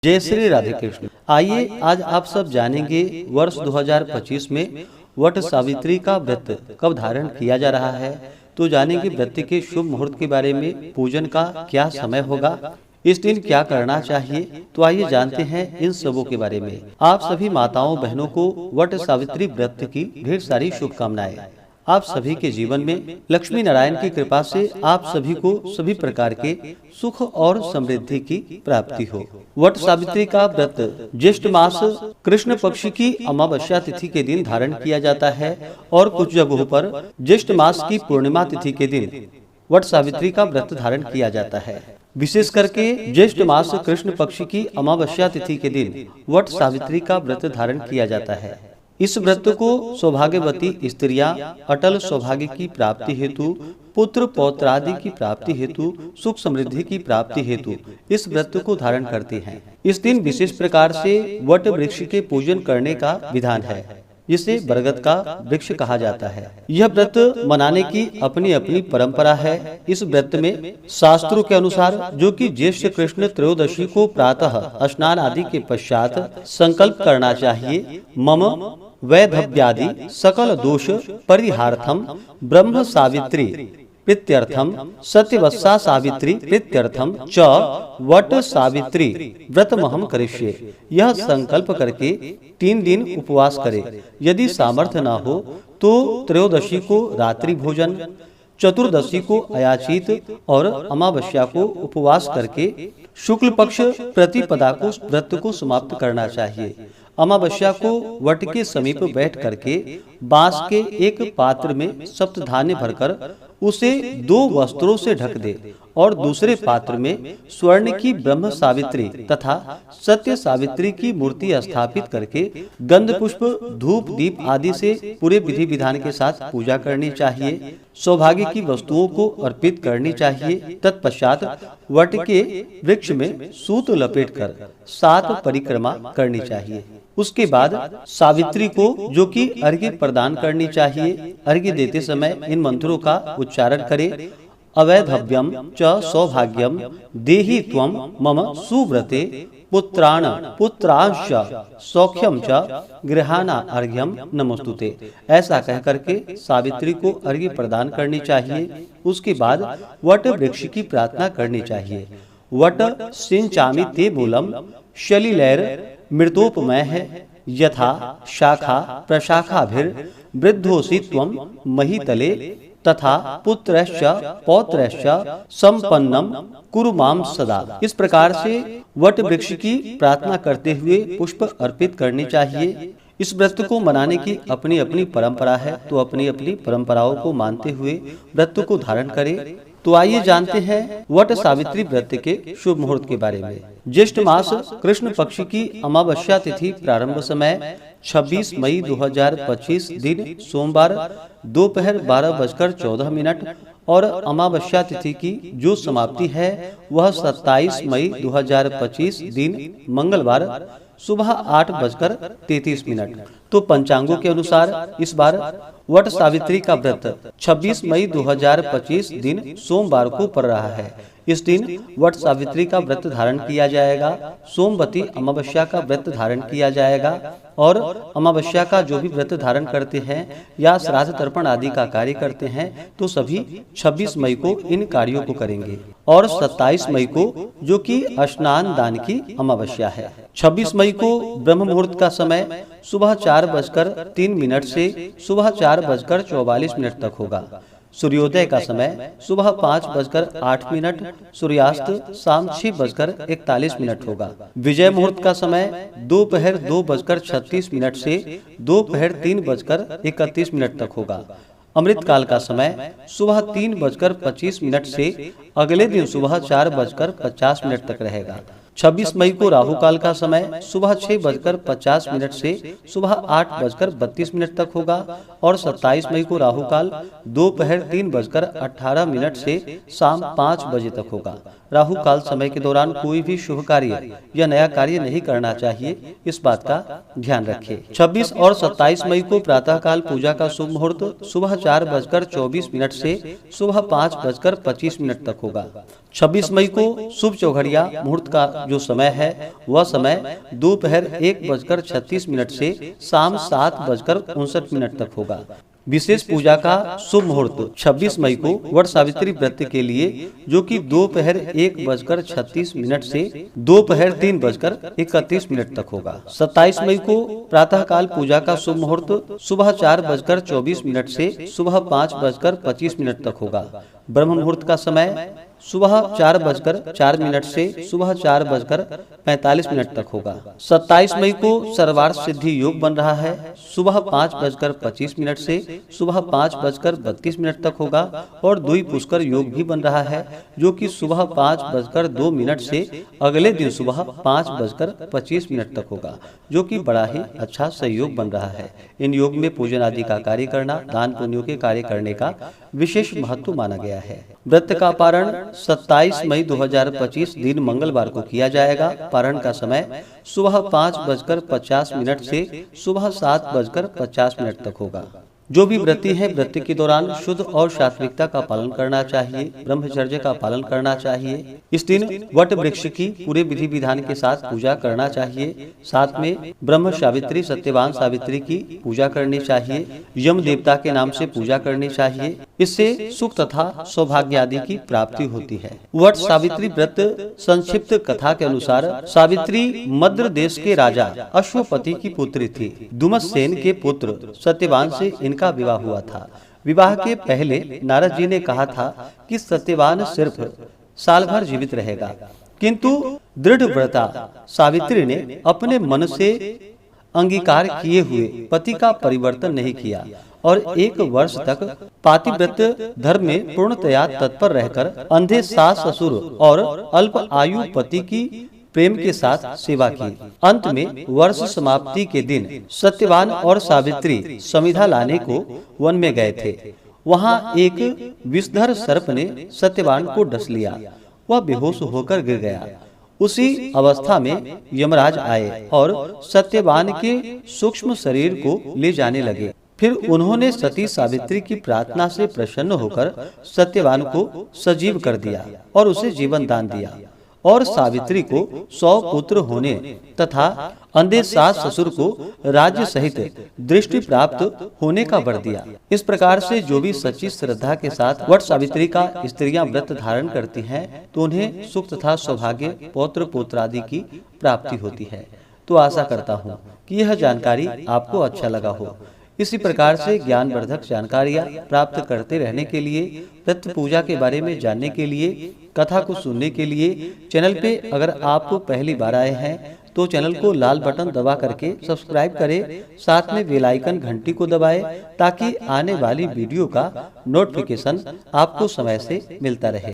जय श्री राधे कृष्ण। आइए आज आप सब जानेंगे वर्ष 2025 में वट सावित्री का व्रत कब धारण किया जा रहा है। तो जानेंगे व्रत के शुभ मुहूर्त के बारे में, पूजन का क्या समय होगा, इस दिन क्या करना चाहिए। तो आइए जानते हैं इन सबों के बारे में। आप सभी माताओं बहनों को वट सावित्री व्रत की ढेर सारी शुभकामनाएं। आप सभी के जीवन में लक्ष्मी नारायण की कृपा से आप सभी को सभी प्रकार के सुख और समृद्धि की प्राप्ति हो। वट सावित्री का व्रत ज्येष्ठ मास कृष्ण पक्ष की अमावस्या तिथि के दिन धारण किया जाता है और कुछ जगहों पर ज्येष्ठ मास की पूर्णिमा तिथि के दिन वट सावित्री का व्रत धारण किया जाता है। विशेष करके ज्येष्ठ मास कृष्ण पक्ष की अमावस्या तिथि के दिन वट सावित्री का व्रत धारण किया जाता है। इस व्रत को सौभाग्यवती स्त्रियां अटल सौभाग्य की प्राप्ति हेतु, पुत्र पौत्र आदि की प्राप्ति हेतु, सुख समृद्धि की प्राप्ति हेतु इस व्रत को धारण करती हैं। इस दिन विशेष प्रकार से वट वृक्ष के पूजन करने का विधान है, जिसे बरगद का वृक्ष कहा जाता है। यह व्रत मनाने की अपनी अपनी परंपरा है। इस व्रत में शास्त्रों के अनुसार, जो कि ज्येष्ठ कृष्ण त्रयोदशी को प्रातः स्नान आदि के पश्चात संकल्प करना चाहिए। मम वैधव्यादि सकल दोष परिहार्थम ब्रह्म सावित्री प्रीत्यर्थम सत्यवत्सा सावित्री प्रीत्यर्थम च वट सावित्री व्रतमहम करिष्ये। यह संकल्प करके 3 दिन उपवास करे। यदि सामर्थ्य न हो तो त्रयोदशी को रात्रि भोजन, चतुर्दशी को अयाचित और अमावस्या को उपवास करके शुक्ल पक्ष प्रतिपदा को व्रत को समाप्त करना चाहिए। अमावस्या को वट के समीप बैठ करके बांस के एक पात्र में सप्तधान्य भरकर उसे 2 वस्त्रों से ढक दे और दूसरे पात्र में स्वर्ण की ब्रह्म सावित्री तथा सत्य सावित्री की मूर्ति स्थापित करके गंध पुष्प धूप दीप आदि से पूरे विधि विधान के साथ पूजा करनी चाहिए। सौभाग्य की वस्तुओं को अर्पित करनी चाहिए। तत्पश्चात वट के वृक्ष में सूत लपेटकर 7 परिक्रमा करनी चाहिए। उसके बाद सावित्री को, जो कि अर्घ्य प्रदान करनी चाहिए, अर्घ्य देते समय इन मंत्रों का उच्चारण करे। अवैधव्यम च सौभाग्यम देहि त्वं मम सुव्रते पुत्राण पुत्रांश सौख्यम च गृहाना अर्घ्यम नमोस्तुते। ऐसा कह करके सावित्री को अर्घ्य प्रदान करनी चाहिए। उसके बाद वट वृक्ष की प्रार्थना करनी चाहिए। वट सिंचामि ते मूलम शलिलैर मृतोपमय है यथा शाखा प्रशाखाभिर वृद्धोसि त्वं महीतले तथा पुत्रश्च पौत्रश्च संपन्नम कुरु माम सदा। इस प्रकार से वट वृक्ष की प्रार्थना करते हुए पुष्प अर्पित करनी चाहिए। इस व्रत को मनाने की अपनी अपनी परंपरा है, तो अपनी अपनी परंपराओं को मानते हुए व्रत को धारण करें। तो आइए जानते हैं वट सावित्री व्रत के शुभ मुहूर्त के बारे में। ज्येष्ठ मास कृष्ण पक्ष की अमावस्या तिथि प्रारंभ समय 26 मई 2025 दिन सोमवार दोपहर 12:14 और अमावस्या तिथि की जो समाप्ति है वह 27 मई 2025 दिन मंगलवार सुबह 8:33। तो पंचांगों के अनुसार इस बार वट सावित्री का व्रत 26 मई 2025 दिन सोमवार को पड़ रहा है। इस दिन वट सावित्री का व्रत धारण किया जाएगा। सोमवती अमावस्या का व्रत धारण किया जाएगा और अमावस्या का जो भी व्रत धारण करते हैं या श्राद्ध तर्पण आदि का कार्य करते हैं तो सभी 26 मई को इन कार्यों को करेंगे और 27 मई को, जो कि स्नान दान की अमावस्या है। 26 मई को ब्रह्म मुहूर्त का समय सुबह 4:03 से सुबह 4:44 तक होगा। सूर्योदय का समय सुबह 5:08, सूर्यास्त शाम 6:41 होगा। विजय मुहूर्त का समय दोपहर 2:36 से दोपहर 3:31 तक होगा। अमृत काल का समय सुबह 3:25 से अगले दिन सुबह 4:50 तक रहेगा। 26 मई को राहु काल का समय सुबह 6:50 से सुबह 8:32 तक होगा और 27 मई को राहु काल दोपहर 3:18 से शाम 5 बजे तक होगा। राहु काल समय के दौरान कोई भी शुभ कार्य या नया कार्य नहीं करना चाहिए, इस बात का ध्यान रखें। 26 और 27 मई को प्रातः काल पूजा का शुभ मुहूर्त सुबह 4:24 से सुबह 5:25 तक होगा। 26 मई को शुभ चौघड़िया मुहूर्त का जो समय है वह समय दोपहर 1:36 से शाम 7:59 तक होगा। विशेष पूजा का शुभ मुहूर्त 26 मई को वट सावित्री व्रत के लिए, जो कि दोपहर 1:36 से दोपहर 3:31 तक होगा। 27 मई को प्रातःकाल पूजा का शुभ मुहूर्त सुबह 4:24 से सुबह 5:25 तक होगा। ब्रह्म मुहूर्त का समय सुबह 4:04 से सुबह 4:45 तक होगा। 27 मई को सर्वार्थ सिद्धि योग बन रहा है। सुबह 5:25 से सुबह 5:32 तक होगा और द्वि पुष्कर योग भी बन रहा है, जो कि सुबह 5:02 से अगले दिन सुबह 5:25 तक होगा, जो कि बड़ा ही अच्छा सहयोग बन रहा है। इन योग में पूजन आदि का कार्य करना, दान पुण्यों के कार्य करने का विशेष महत्व माना गया है। व्रत का पारण 27 मई 2025 दिन मंगलवार को किया जाएगा। पारण का समय सुबह 5:50 से सुबह 7:50 तक होगा। जो भी व्रती है व्रत के दौरान शुद्ध और सात्विकता का पालन करना चाहिए, ब्रह्मचर्य का पालन करना चाहिए। इस दिन वट वृक्ष की पूरे विधि विधान के साथ पूजा करना चाहिए। साथ में ब्रह्म सावित्री, सत्यवान सावित्री की पूजा करनी चाहिए। यम देवता के नाम से पूजा करनी चाहिए। इससे सुख तथा सौभाग्य आदि की प्राप्ति होती है। वट सावित्री व्रत संक्षिप्त कथा के अनुसार सावित्री मद्र देश के राजा अश्वपति की पुत्री थी। दुमतसेन के पुत्र सत्यवान से का विवाह हुआ था। विवाह के पहले नारद जी ने कहा था कि सत्यवान सिर्फ साल भर जीवित रहेगा, किंतु दृढ़ व्रता सावित्री ने अपने मन से अंगीकार किए हुए पति का परिवर्तन नहीं किया और 1 वर्ष तक पातिव्रत धर्म में पूर्णतया तत्पर रहकर अंधे सास ससुर और अल्प आयु पति की प्रेम के साथ सेवा की। अंत में वर्ष समाप्ति के दिन सत्यवान और सावित्री समिधा लाने को वन में गए थे। वहां एक विषधर सर्प ने सत्यवान को डस लिया। वह बेहोश होकर गिर गया। उसी अवस्था में यमराज आए और सत्यवान के सूक्ष्म शरीर को ले जाने लगे। फिर उन्होंने सती सावित्री की प्रार्थना से प्रसन्न होकर सत्यवान को सजीव कर दिया और उसे जीवन दान दिया और सावित्री को 100 पुत्र होने तथा अंधे सास ससुर को राज्य सहित दृष्टि प्राप्त होने का वर दिया। इस प्रकार से जो भी सच्ची श्रद्धा के साथ वट सावित्री का स्त्रियां व्रत धारण करती हैं, तो उन्हें सुख तथा सौभाग्य, पौत्र पुत्र आदि की प्राप्ति होती है। तो आशा करता हूँ कि यह जानकारी आपको अच्छा लगा हो। इसी प्रकार से ज्ञानवर्धक जानकारियाँ प्राप्त करते रहने के लिए, व्रत पूजा के बारे में जानने के लिए, कथा को सुनने के लिए चैनल पे अगर आप पहली बार आए हैं तो चैनल को लाल बटन दबा करके सब्सक्राइब करें। साथ में बेल आइकन घंटी को दबाएं ताकि आने वाली वीडियो का नोटिफिकेशन आपको समय से मिलता रहे।